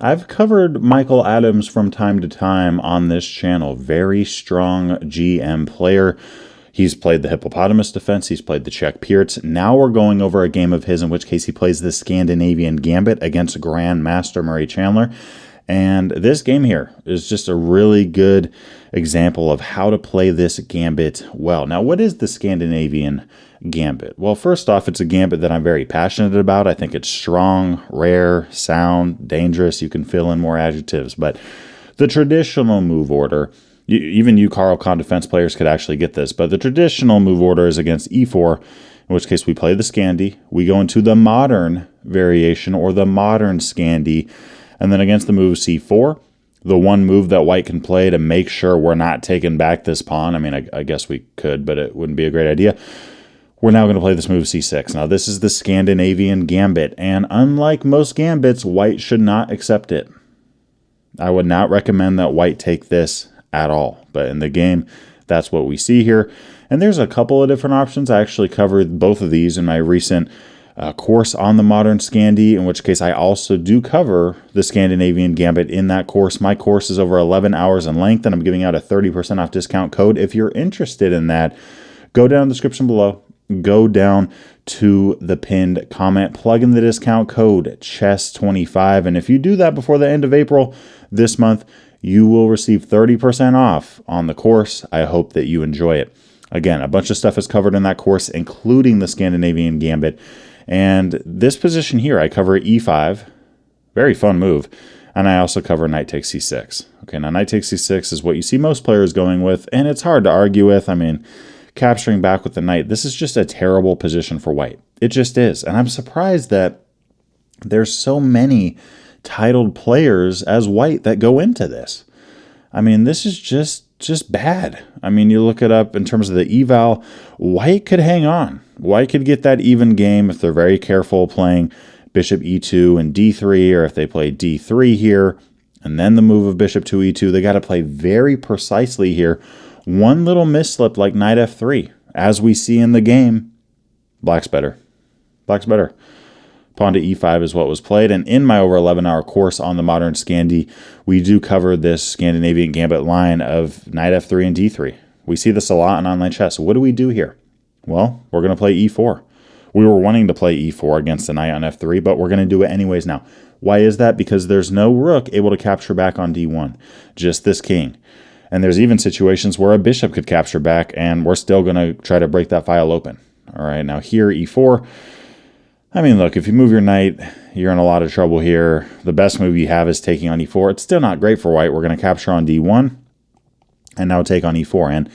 I've covered Michael Adams from time to time on this channel. Very strong GM player. He's played the Hippopotamus defense. He's played the Czech PIRC. Now we're going over a game of his in which case he plays the Scandinavian Gambit against Grandmaster Murray Chandler. And this game here is just a really good example of how to play this Gambit well. Now, what is the Scandinavian Gambit? Well, first off, it's a Gambit that I'm very passionate about. I think it's strong, rare, sound, dangerous. You can fill in more adjectives. But the traditional move order, even you Carl Con defense players could actually get this, but the traditional move order is against e4, in which case we play the Scandi. We go into the modern variation or the modern Scandi. And then against the move c4, the one move that white can play to make sure we're not taking back this pawn. I mean, I guess we could, but it wouldn't be a great idea. We're now going to play this move c6. Now, this is the Scandinavian Gambit, and unlike most gambits, white should not accept it. I would not recommend that white take this at all. But in the game, that's what we see here. And there's a couple of different options. I actually covered both of these in my recent course on the modern Scandi, in which case I also do cover the Scandinavian Gambit in that course. My course is over 11 hours in length, and I'm giving out a 30% off discount code. If you're interested in that, go down in the description below, go down to the pinned comment, plug in the discount code CHESS25, and if you do that before the end of April this month, you will receive 30% off on the course. I hope that you enjoy it. Again, a bunch of stuff is covered in that course, including the Scandinavian Gambit. And this position here, I cover e5, very fun move, and I also cover knight takes c6. Okay, now knight takes c6 is what you see most players going with, and it's hard to argue with. I mean, capturing back with the knight, this is just a terrible position for white. It just is, and I'm surprised that there's so many titled players as white that go into this. I mean, this is just bad. I mean, you look it up in terms of the eval, white could hang on. White could get that even game if they're very careful playing bishop e2 and d3, or if they play d3 here, and then the move of bishop to e2. They got to play very precisely here. One little misslip like knight f3, as we see in the game, black's better. Black's better. Pawn to e5 is what was played, and in my over 11-hour course on the modern Scandi, we do cover this Scandinavian Gambit line of knight f3 and d3. We see this a lot in online chess. What do we do here? Well, we're going to play e4. We were wanting to play e4 against the knight on f3, but we're going to do it anyways now. Why is that? Because there's no rook able to capture back on d1, just this king. And there's even situations where a bishop could capture back, and we're still going to try to break that file open. All right, now here, e4. I mean, look, if you move your knight, you're in a lot of trouble here. The best move you have is taking on e4. It's still not great for white. We're going to capture on d1 and now take on e4. And,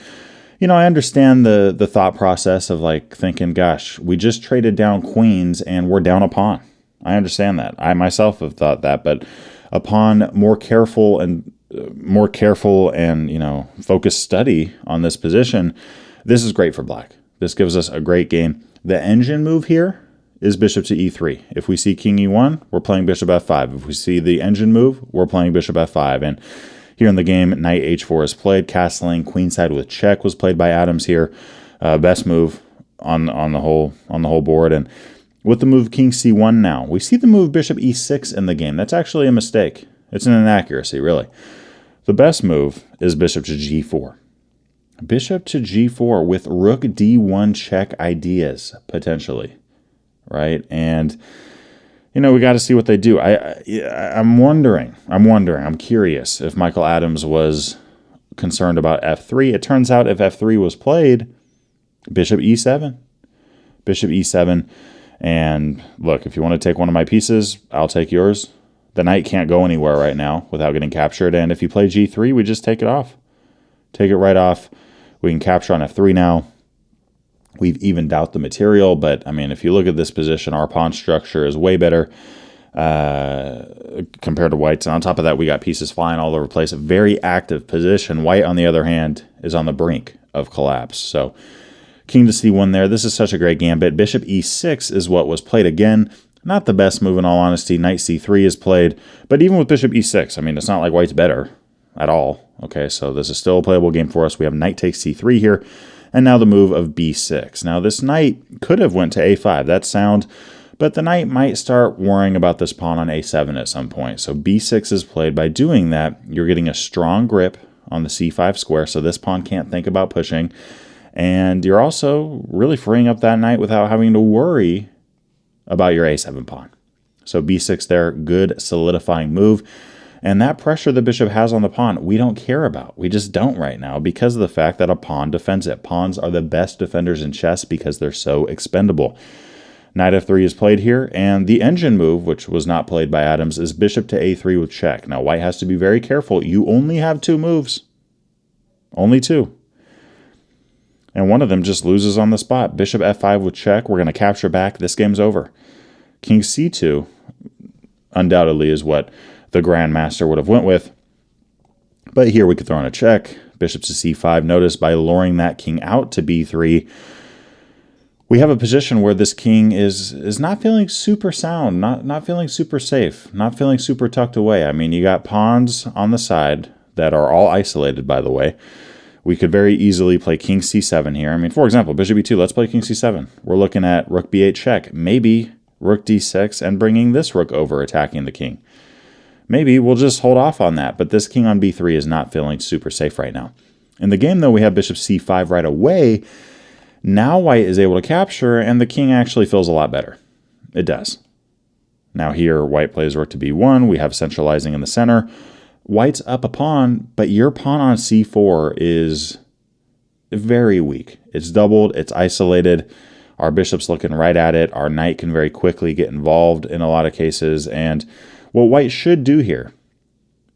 you know, I understand the thought process of like thinking, gosh, we just traded down queens and we're down a pawn. I understand that. I myself have thought that, but upon more careful and you know, focused study on this position, this is great for black. This gives us a great game. The engine move here is bishop to e3. If we see king e1, we're playing bishop f5. If we see the engine move, we're playing bishop f5. And here in the game, knight h4 is played. Castling queenside with check was played by Adams here. Best move on the whole board. And with the move king c1 now, we see the move bishop e6 in the game. That's actually a mistake. It's an inaccuracy, really. The best move is bishop to g4. Bishop to g4 with rook d1 check ideas, potentially. Right? And, you know, we got to see what they do. I'm curious if Michael Adams was concerned about f3. It turns out if f3 was played, bishop e7. Bishop e7. And look, if you want to take one of my pieces, I'll take yours. The knight can't go anywhere right now without getting captured. And if you play g3, we just take it off. Take it right off. We can capture on f3 now. We've evened out the material, but I mean, if you look at this position, our pawn structure is way better compared to white's. And on top of that, we got pieces flying all over the place. A very active position. White, on the other hand, is on the brink of collapse. So king to c1 there. This is such a great gambit. Bishop e6 is what was played again. Not the best move in all honesty. Knight c3 is played. But even with bishop e6, I mean, it's not like white's better at all. Okay, so this is still a playable game for us. We have knight takes c3 here. And now the move of b6. Now this knight could have went to a5. That's sound. But the knight might start worrying about this pawn on a7 at some point. So b6 is played. By doing that, you're getting a strong grip on the c5 square, so this pawn can't think about pushing. And you're also really freeing up that knight without having to worry about your a7 pawn. So b6 there, good solidifying move. And that pressure the bishop has on the pawn, we don't care about. We just don't right now because of the fact that a pawn defends it. Pawns are the best defenders in chess because they're so expendable. Knight f3 is played here, and the engine move, which was not played by Adams, is bishop to a3 with check. Now, white has to be very careful. You only have 2 moves. Only 2. And one of them just loses on the spot. Bishop f5 with check. We're going to capture back. This game's over. King c2 undoubtedly is what the grandmaster would have went with. But here we could throw in a check. Bishop to c5. Notice by luring that king out to b3, we have a position where this king is not feeling super sound, not feeling super safe, not feeling super tucked away. I mean, you got pawns on the side that are all isolated, by the way. We could very easily play king c7 here. I mean, for example, bishop e2, let's play king c7. We're looking at rook b8 check. Maybe rook d6 and bringing this rook over, attacking the king. Maybe we'll just hold off on that, but this king on b3 is not feeling super safe right now. In the game, though, we have bishop c5 right away. Now white is able to capture, and the king actually feels a lot better. It does. Now here, white plays rook to b1. We have centralizing in the center. White's up a pawn, but your pawn on c4 is very weak. It's doubled. It's isolated. Our bishop's looking right at it. Our knight can very quickly get involved in a lot of cases. And what white should do here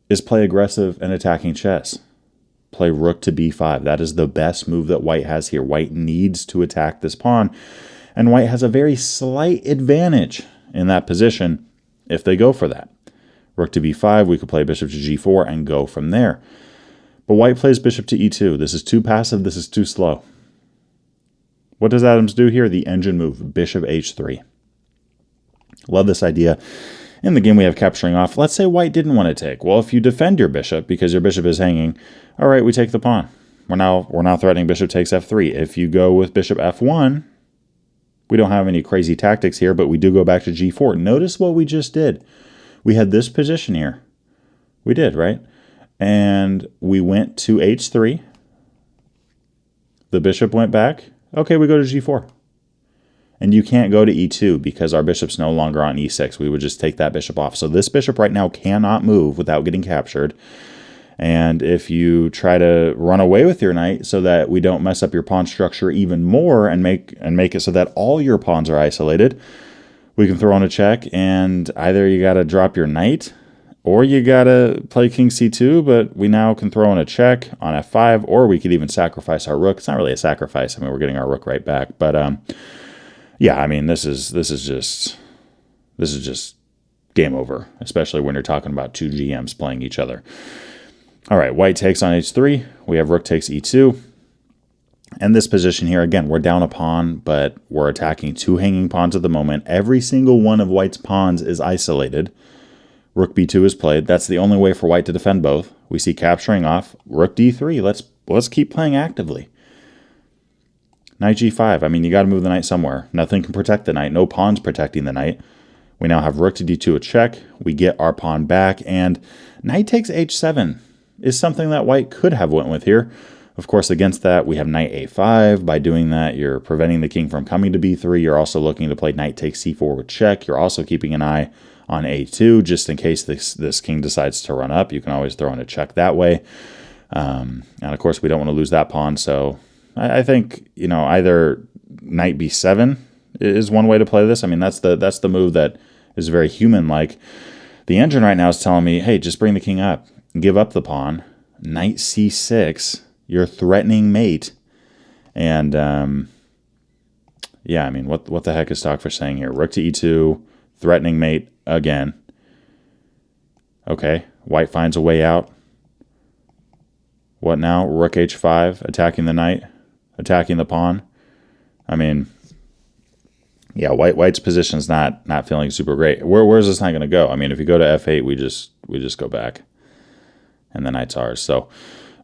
is play aggressive and attacking chess. Play rook to b5. That is the best move that white has here. White needs to attack this pawn, and white has a very slight advantage in that position if they go for that. Rook to b5, we could play bishop to g4 and go from there. But white plays bishop to e2. This is too passive. This is too slow. What does Adams do here? The engine move, bishop h3. Love this idea. In the game, we have capturing off. Let's say white didn't want to take. Well, if you defend your bishop because your bishop is hanging, all right, we take the pawn. We're now threatening bishop takes f3. If you go with bishop f1, we don't have any crazy tactics here, but we do go back to g4. Notice what we just did. We had this position here. We did, right? And we went to h3. The bishop went back. Okay, we go to g4. And you can't go to e2 because our bishop's no longer on e6. We would just take that bishop off. So this bishop right now cannot move without getting captured. And if you try to run away with your knight so that we don't mess up your pawn structure even more and make it so that all your pawns are isolated, we can throw in a check, and either you got to drop your knight or you got to play king c2, but we now can throw in a check on f5, or we could even sacrifice our rook. It's not really a sacrifice. I mean, we're getting our rook right back, but yeah, I mean, this is just game over, especially when you're talking about 2 GMs playing each other. All right, white takes on h3. We have rook takes e2. And this position here, again, we're down a pawn, but we're attacking 2 hanging pawns at the moment. Every single one of white's pawns is isolated. Rook b2 is played. That's the only way for white to defend both. We see capturing off. Rook d3. Let's keep playing actively. Knight g5. I mean, you got to move the knight somewhere. Nothing can protect the knight. No pawns protecting the knight. We now have rook to d2 a check. We get our pawn back, and knight takes h7 is something that white could have went with here. Of course, against that, we have knight a5. By doing that, you're preventing the king from coming to b3. You're also looking to play knight takes c4 with check. You're also keeping an eye on a2, just in case this king decides to run up. You can always throw in a check that way. And of course, we don't want to lose that pawn, so I think, you know, either knight b7 is one way to play this. I mean, that's the move that is very human-like. The engine right now is telling me, hey, just bring the king up. Give up the pawn. Knight c6, your threatening mate. And, yeah, I mean, what the heck is Stockfish saying here? Rook to e2, threatening mate again. Okay, white finds a way out. What now? Rook h5, attacking the knight, attacking the pawn. I mean, yeah, white's position's not feeling super great. Where's this knight going to go? I mean, if you go to f8, we just go back, and the knight's ours. So,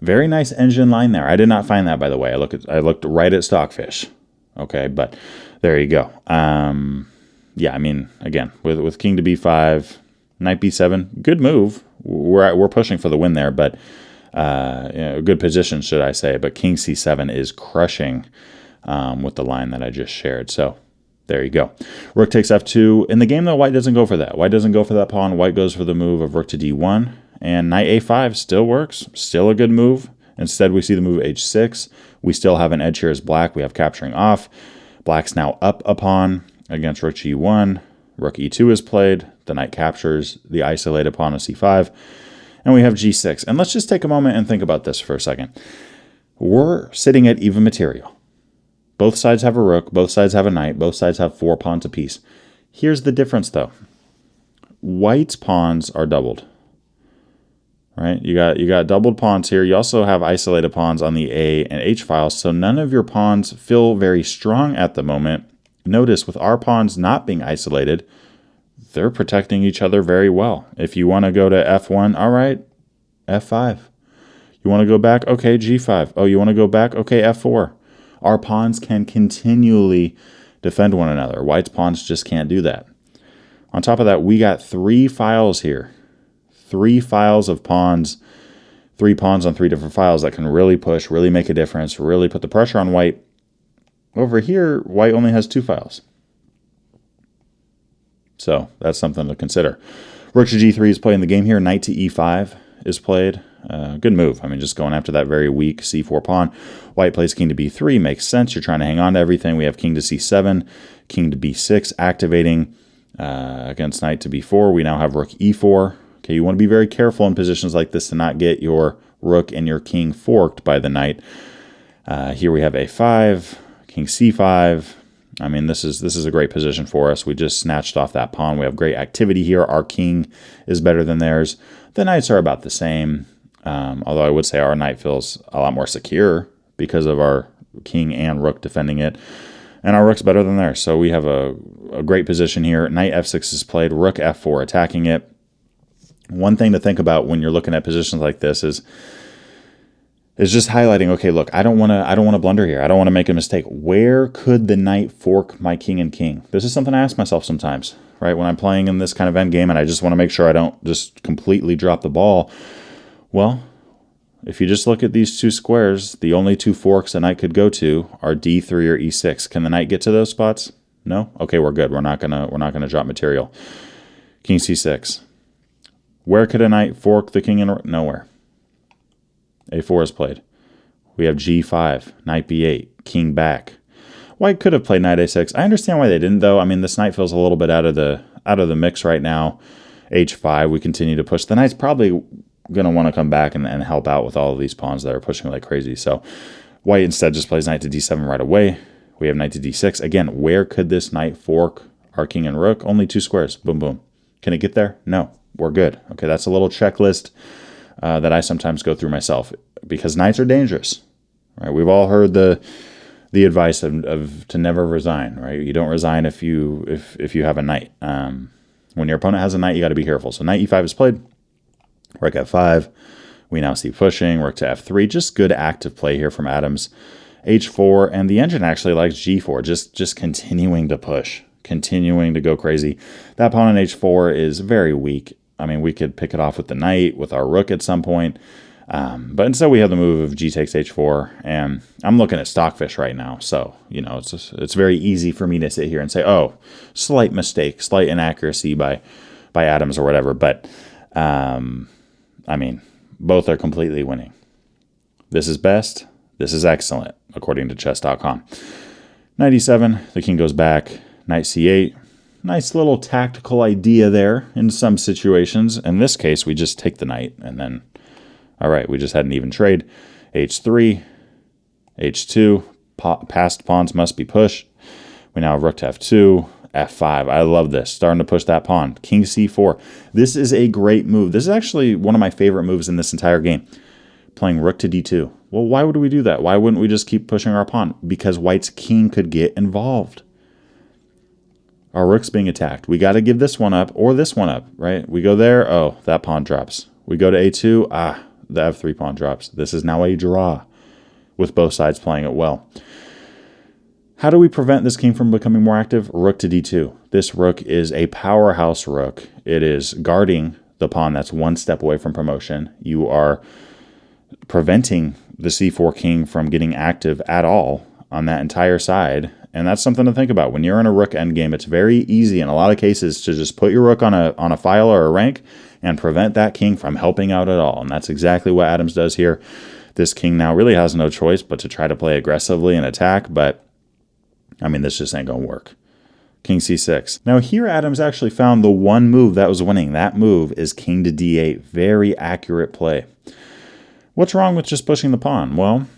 very nice engine line there. I did not find that, by the way. I looked right at Stockfish. Okay, but there you go. yeah, I mean, again, with king to b5, knight b7, good move. We're pushing for the win there, but good position, should I say. But king c7 is crushing with the line that I just shared. So there you go. Rook takes f2. In the game, though, white doesn't go for that. White doesn't go for that pawn. White goes for the move of rook to d1. And knight a5 still works. Still a good move. Instead, we see the move h6. We still have an edge here as black. We have capturing off. Black's now up a pawn against rook g1. Rook e2 is played. The knight captures the isolated pawn of c5. And we have g6. And let's just take a moment and think about this for a second. We're sitting at even material. Both sides have a rook. Both sides have a knight. Both sides have 4 pawns apiece. Here's the difference, though. White's pawns are doubled. Right? You got doubled pawns here. You also have isolated pawns on the A and H files, so none of your pawns feel very strong at the moment. Notice with our pawns not being isolated, they're protecting each other very well. If you want to go to F1, all right, F5. You want to go back? Okay, G5. Oh, you want to go back? Okay, F4. Our pawns can continually defend one another. White's pawns just can't do that. On top of that, we got 3 files here. 3 files of pawns, 3 pawns on 3 different files that can really push, really make a difference, really put the pressure on white. Over here, white only has 2 files. So that's something to consider. Rook to g3 is playing the game here. Knight to e5 is played. Good move. I mean, just going after that very weak c4 pawn. White plays king to b3. Makes sense. You're trying to hang on to everything. We have king to c7, king to b6 activating against knight to b4. We now have rook e4. Okay, you want to be very careful in positions like this to not get your rook and your king forked by the knight. Here we have a5, king c5. I mean, this is a great position for us. We just snatched off that pawn. We have great activity here. Our king is better than theirs. The knights are about the same, although I would say our knight feels a lot more secure because of our king and rook defending it. And our rook's better than theirs. So we have a great position here. Knight f6 is played, rook f4 attacking it. One thing to think about when you're looking at positions like this is just highlighting, okay, look, I don't want to blunder here. I don't want to make a mistake. Where could the knight fork my king and king? This is something I ask myself sometimes, right? When I'm playing in this kind of endgame and I just want to make sure I don't just completely drop the ball. Well, if you just look at these 2 squares, the only 2 forks a knight could go to are d3 or e6. Can the knight get to those spots? No? Okay, we're good. We're not gonna drop material. King c6. Where could a knight fork the king and nowhere? a4 is played. We have g5, knight b8, king back. White could have played knight a6. I understand why they didn't, though. I mean, this knight feels a little bit out of the mix right now. h5, we continue to push. The knight's probably going to want to come back and help out with all of these pawns that are pushing like crazy. So white instead just plays knight to d7 right away. We have knight to d6. Again, where could this knight fork our king and rook? Only 2 squares. Boom, boom. Can it get there? No. We're good. Okay, that's a little checklist that I sometimes go through myself because knights are dangerous. Right? We've all heard the advice of to never resign. Right? You don't resign if you have a knight. When your opponent has a knight, you got to be careful. So knight e5 is played. Rook f5. We now see pushing. Rook to f3. Just good active play here from Adams. h4, and the engine actually likes g4. Just continuing to push. Continuing to go crazy. That pawn on h4 is very weak. I mean, we could pick it off with the knight, with our rook at some point. But instead we have the move of g takes h4. And I'm looking at Stockfish right now. So, you know, it's very easy for me to sit here and say, oh, slight mistake, slight inaccuracy by Adams or whatever. But, I mean, both are completely winning. This is best. This is excellent, according to chess.com. Knight e7, the king goes back. Knight c8. Nice little tactical idea there in some situations. In this case, we just take the knight and then, all right, we just had an even trade. h3, h2, passed pawns must be pushed. We now have rook to f2, f5. I love this. Starting to push that pawn. King c4. This is a great move. This is actually one of my favorite moves in this entire game. Playing rook to d2. Well, why would we do that? Why wouldn't we just keep pushing our pawn? Because white's king could get involved. Our rook's being attacked. We got to give this one up or this one up, right? We go there. Oh, that pawn drops. We go to a2. Ah, the f3 pawn drops. This is now a draw with both sides playing it well. How do we prevent this king from becoming more active? Rook to d2. This rook is a powerhouse rook. It is guarding the pawn that's one step away from promotion. You are preventing the c4 king from getting active at all on that entire side. And that's something to think about. When you're in a rook endgame, it's very easy in a lot of cases to just put your rook on a file or a rank and prevent that king from helping out at all. And that's exactly what Adams does here. This king now really has no choice but to try to play aggressively and attack, but I mean, this just ain't gonna work. King c6. Now here Adams actually found the one move that was winning. That move is king to d8. Very accurate play. What's wrong with just pushing the pawn? Well,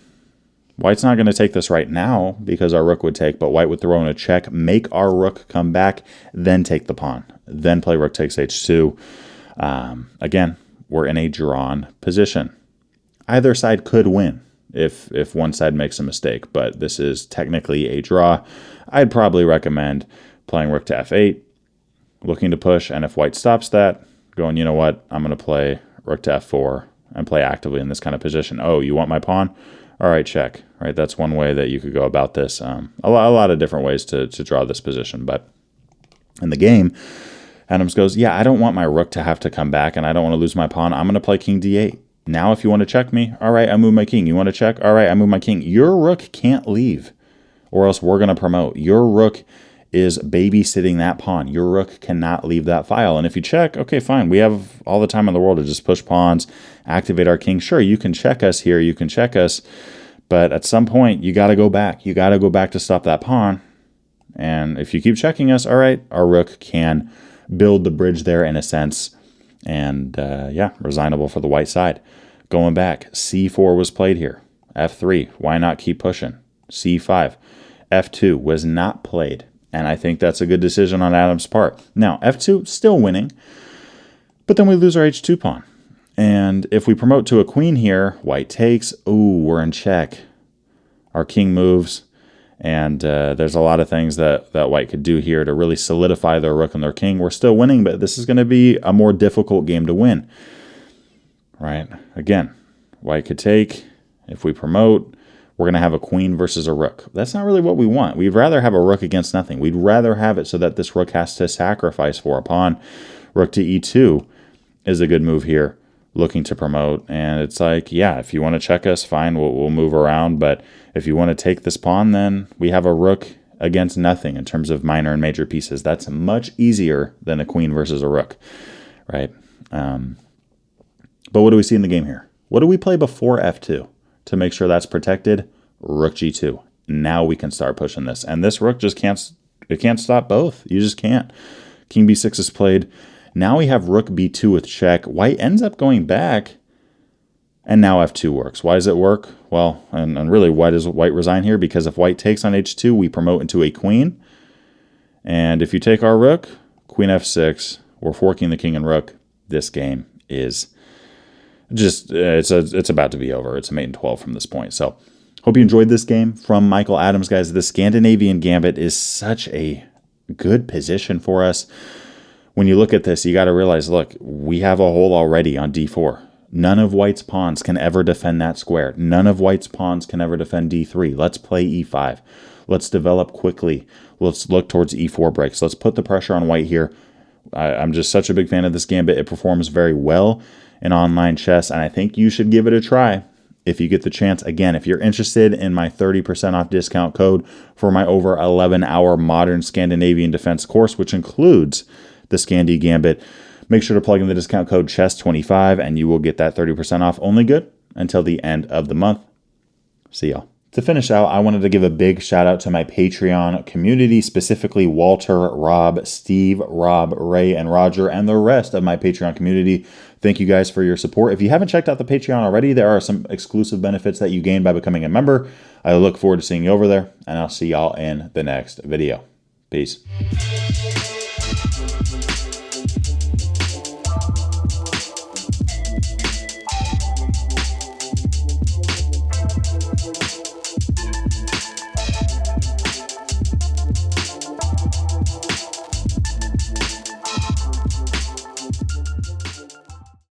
white's not going to take this right now because our rook would take, but white would throw in a check, make our rook come back, then take the pawn, then play rook takes h2. Again, we're in a drawn position. Either side could win if one side makes a mistake, but this is technically a draw. I'd probably recommend playing rook to f8, looking to push, and if white stops that, going, you know what, I'm going to play rook to f4 and play actively in this kind of position. Oh, you want my pawn? All right, check. All right, that's one way that you could go about this. A lot of different ways to draw this position, but in the game, Adams goes, yeah, I don't want my rook to have to come back, and I don't want to lose my pawn. I'm going to play king d8. Now, if you want to check me, all right, I move my king. You want to check? All right, I move my king. Your rook can't leave, or else we're going to promote. Your rook is babysitting that pawn. Your rook cannot leave that file. And if you check, okay, fine. We have all the time in the world to just push pawns, activate our king. Sure, you can check us here. You can check us. But at some point, you got to go back. You got to go back to stop that pawn. And if you keep checking us, all right, our rook can build the bridge there in a sense. And yeah, resignable for the white side. Going back, c4 was played here. f3, why not keep pushing? c5, f2 was not played. And I think that's a good decision on Adams' part. Now, f2, still winning, but then we lose our h2 pawn. And if we promote to a queen here, white takes. Ooh, we're in check. Our king moves, and there's a lot of things that white could do here to really solidify their rook and their king. We're still winning, but this is going to be a more difficult game to win. Right? Again, white could take. If we promote, we're going to have a queen versus a rook. That's not really what we want. We'd rather have a rook against nothing. We'd rather have it so that this rook has to sacrifice for a pawn. Rook to e2 is a good move here, looking to promote. And it's like, yeah, if you want to check us, fine, we'll move around. But if you want to take this pawn, then we have a rook against nothing in terms of minor and major pieces. That's much easier than a queen versus a rook, right? But what do we see in the game here? What do we play before f2? To make sure that's protected, rook g2. Now we can start pushing this. And this rook just can't stop both. You just can't. King b6 is played. Now we have rook b2 with check. White ends up going back, and now f2 works. Why does it work? Well, and really, why does white resign here? Because if white takes on h2, we promote into a queen. And if you take our rook, queen f6, we're forking the king and rook. This game is just, it's about to be over. It's a mate and 12 from this point. So hope you enjoyed this game from Michael Adams, guys. The Scandinavian Gambit is such a good position for us. When you look at this, you got to realize, look, we have a hole already on d4. None of white's pawns can ever defend that square. None of white's pawns can ever defend d3. Let's play e5. Let's develop quickly. Let's look towards e4 breaks. Let's put the pressure on white here. I'm just such a big fan of this gambit. It performs very well in online chess, and I think you should give it a try if you get the chance. Again, if you're interested in my 30% off discount code for my over 11-hour modern Scandinavian defense course, which includes the Scandi Gambit, make sure to plug in the discount code CHESS25 and you will get that 30% off. Only good until the end of the month. See y'all. To finish out, I wanted to give a big shout out to my Patreon community, specifically Walter, Rob, Steve, Rob, Ray, and Roger, and the rest of my Patreon community. Thank you guys for your support. If you haven't checked out the Patreon already, there are some exclusive benefits that you gain by becoming a member. I look forward to seeing you over there, and I'll see y'all in the next video. Peace.